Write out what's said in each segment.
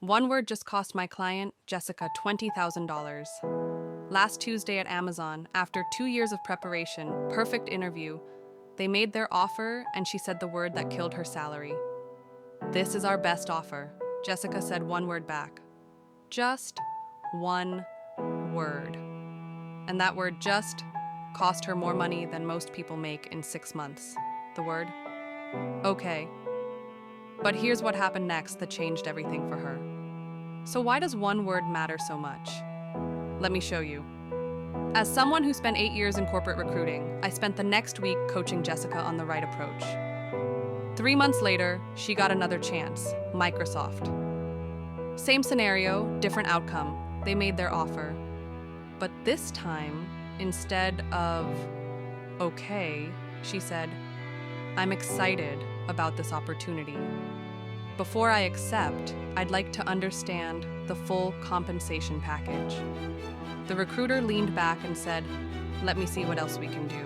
One word just cost my client, Jessica, $20,000. Last Tuesday at Amazon, after 2 years of preparation, perfect interview, they made their offer and she said the word that killed her salary. "This is our best offer," Jessica said one word back. Just one word. And that word just cost her more money than most people make in 6 months. The word? Okay. But here's what happened next that changed everything for her. So why does one word matter so much? Let me show you. As someone who spent 8 years in corporate recruiting, I spent the next week coaching Jessica on the right approach. 3 months later, she got another chance, Microsoft. Same scenario, different outcome. They made their offer. But this time, instead of, okay, she said, "I'm excited about this opportunity. Before I accept, I'd like to understand the full compensation package." The recruiter leaned back and said, "Let me see what else we can do."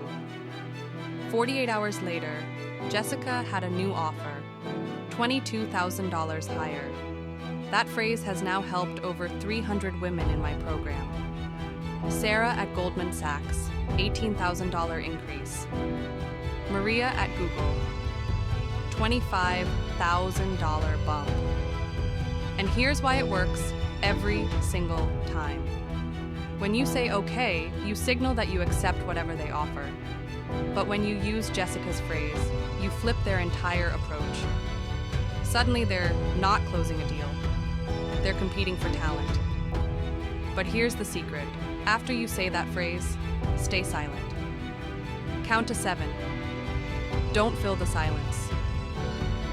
48 hours later, Jessica had a new offer, $22,000 higher. That phrase has now helped over 300 women in my program. Sarah at Goldman Sachs, $18,000 increase. Maria at Google, $25,000 bump. And here's why it works every single time. When you say okay, you signal that you accept whatever they offer. But when you use Jessica's phrase, you flip their entire approach. Suddenly they're not closing a deal. They're competing for talent. But here's the secret. After you say that phrase, stay silent. Count to 7. Don't fill the silence.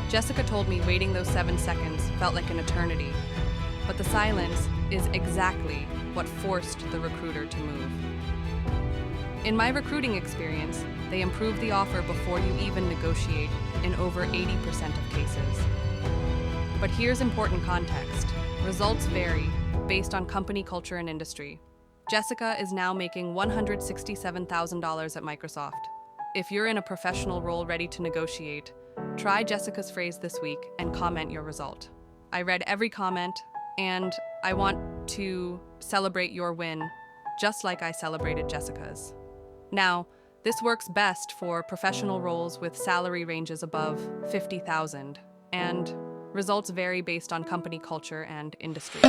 Jessica told me waiting those 7 seconds felt like an eternity, but the silence is exactly what forced the recruiter to move. In my recruiting experience, they improve the offer before you even negotiate in over 80% of cases. But here's important context. Results vary based on company culture and industry. Jessica is now making $167,000 at Microsoft. If you're in a professional role ready to negotiate, try Jessica's phrase this week and comment your result. I read every comment, and I want to celebrate your win, just like I celebrated Jessica's. Now, this works best for professional roles with salary ranges above $50,000, and results vary based on company culture and industry.